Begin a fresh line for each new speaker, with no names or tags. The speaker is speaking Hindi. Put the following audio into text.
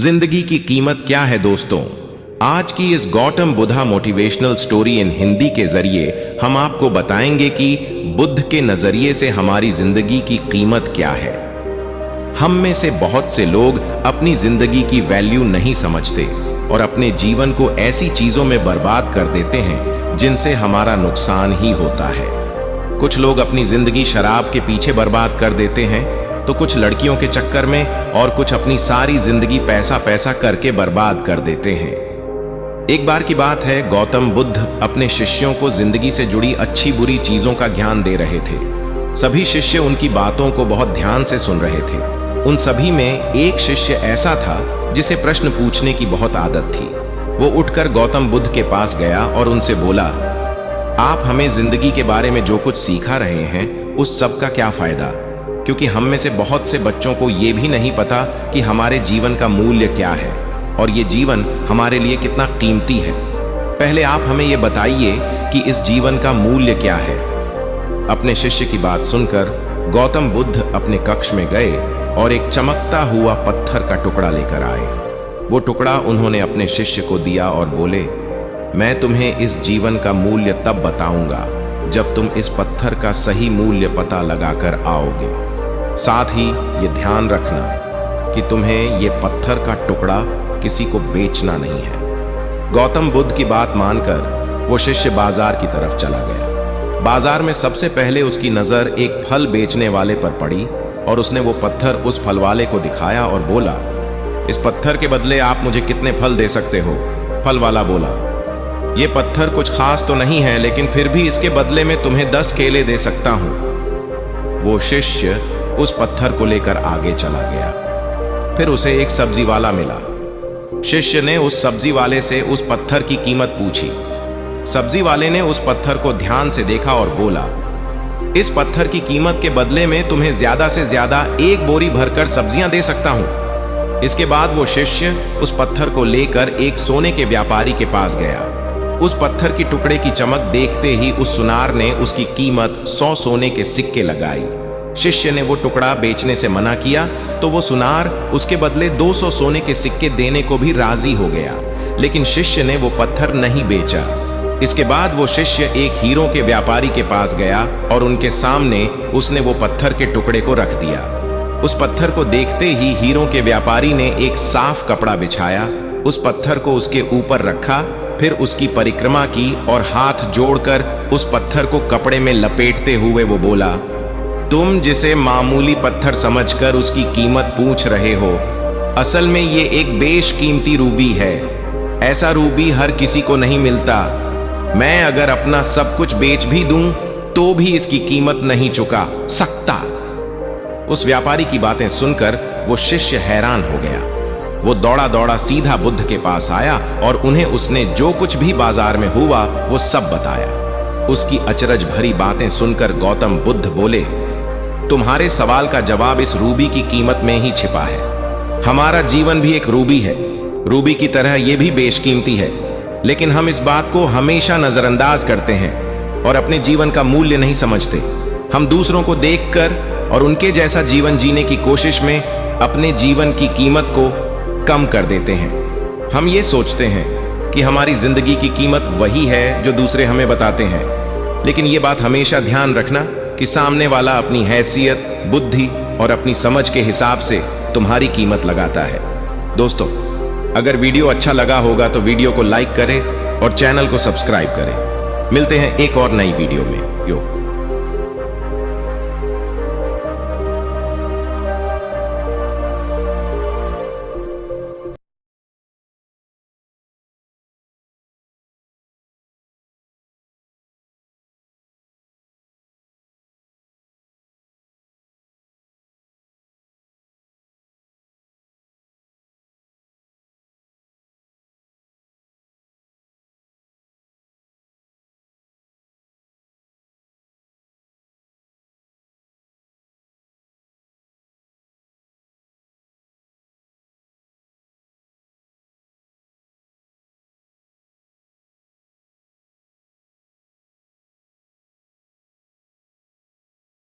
जिंदगी की कीमत क्या है दोस्तों? आज की इस Gautam Buddha motivational story in Hindi के जरिए हम आपको बताएंगे कि बुद्ध के नजरिए से हमारी जिंदगी की कीमत क्या है। हम में से बहुत से लोग अपनी जिंदगी की वैल्यू नहीं समझते और अपने जीवन को ऐसी चीजों में बर्बाद कर देते हैं जिनसे हमारा नुकसान ही होता है। कुछ लोग अपनी जिंदगी शराब के पीछे बर्बाद कर देते हैं, तो कुछ लड़कियों के चक्कर में और कुछ अपनी सारी जिंदगी पैसा पैसा करके बर्बाद कर देते हैं। एक बार की बात है, गौतम बुद्ध अपने शिष्यों को जिंदगी से जुड़ी अच्छी बुरी चीजों का ज्ञान दे रहे थे। सभी शिष्य उनकी बातों को बहुत ध्यान से सुन रहे थे। उन सभी में एक शिष्य ऐसा था जिसे प्रश्न पूछने की बहुत आदत थी। वो उठकर गौतम बुद्ध के पास गया और उनसे बोला, आप हमें जिंदगी के बारे में जो कुछ सिखा रहे हैं उस सब का क्या फायदा? क्योंकि हम में से बहुत से बच्चों को ये भी नहीं पता कि हमारे जीवन का मूल्य क्या है और ये जीवन हमारे लिए कितना कीमती है। पहले आप हमें ये बताइए कि इस जीवन का मूल्य क्या है। अपने शिष्य की बात सुनकर गौतम बुद्ध अपने कक्ष में गए और एक चमकता हुआ पत्थर का टुकड़ा लेकर आए। वो टुकड़ा उन्होंने अपने शिष्य को दिया और बोले, मैं तुम्हें इस जीवन का मूल्य तब बताऊंगा जब तुम इस पत्थर का सही मूल्य पता लगाकर आओगे। साथ ही ये ध्यान रखना कि तुम्हें ये पत्थर का टुकड़ा किसी को बेचना नहीं है। गौतम बुद्ध की बात मानकर वो शिष्य बाजार की तरफ चला गया। बाजार में सबसे पहले उसकी नजर एक फल बेचने वाले पर पड़ी और उसने वो पत्थर उस फल वाले को दिखाया और बोला, इस पत्थर के बदले आप मुझे कितने फल दे सकते हो? फल वाला बोला, ये पत्थर कुछ खास तो नहीं है, लेकिन फिर भी इसके बदले में तुम्हें 10 केले दे सकता हूं। वो शिष्य उस पत्थर को लेकर आगे चला गया। फिर उसे एक सब्जी वाला मिला। शिष्य ने उस सब्जी वाले से उस पत्थर की कीमत पूछी। सब्जी वाले ने उस पत्थर को ध्यान से देखा और बोला, इस पत्थर की कीमत के बदले में तुम्हें ज्यादा से ज्यादा 1 बोरी भरकर सब्जियां दे सकता हूं। इसके बाद वो शिष्य उस पत्थर को लेकर एक सोने के व्यापारी के पास गया। उस पत्थर की टुकड़े की चमक देखते ही उस सुनार ने उसकी कीमत 100 सोने के सिक्के लगाई। शिष्य ने वो टुकड़ा बेचने से मना किया तो वो सुनार उसके बदले 200 सोने के सिक्के देने को भी राजी हो गया, लेकिन शिष्य ने वो पत्थर नहीं बेचा। इसके बाद वो शिष्य एक हीरों के व्यापारी के पास गया और उनके सामने उसने वो पत्थर के टुकड़े को रख दिया। उस पत्थर को देखते ही हीरों के व्यापारी ने एक साफ कपड़ा बिछाया, उस पत्थर को उसके ऊपर रखा, फिर उसकी परिक्रमा की और हाथ जोड़कर उस पत्थर को कपड़े में लपेटते हुए वो बोला, तुम जिसे मामूली पत्थर समझकर उसकी कीमत पूछ रहे हो, असल में ये एक बेशकीमती रूबी है। ऐसा रूबी हर किसी को नहीं मिलता। मैं अगर अपना सब कुछ बेच भी दूं तो भी इसकी कीमत नहीं चुका सकता। उस व्यापारी की बातें सुनकर वो शिष्य हैरान हो गया। वो दौड़ा दौड़ा सीधा बुद्ध के पास आया और उन्हें उसने जो कुछ भी बाजार में हुआ वो सब बताया। उसकी अचरज भरी बातें सुनकर गौतम बुद्ध बोले, तुम्हारे सवाल का जवाब इस रूबी की कीमत में ही छिपा है। हमारा जीवन भी एक रूबी है, रूबी की तरह ये भी बेशकीमती है, लेकिन हम इस बात को हमेशा नजरअंदाज करते हैं और अपने जीवन का मूल्य नहीं समझते। हम दूसरों को देखकर और उनके जैसा जीवन जीने की कोशिश में अपने जीवन की कीमत को कम कर देते हैं। हम ये सोचते हैं कि हमारी जिंदगी की कीमत वही है जो दूसरे हमें बताते हैं, लेकिन ये बात हमेशा ध्यान रखना कि सामने वाला अपनी हैसियत, बुद्धि और अपनी समझ के हिसाब से तुम्हारी कीमत लगाता है। दोस्तों, अगर वीडियो अच्छा लगा होगा तो वीडियो को लाइक करें और चैनल को सब्सक्राइब करें। मिलते हैं एक और नई वीडियो में।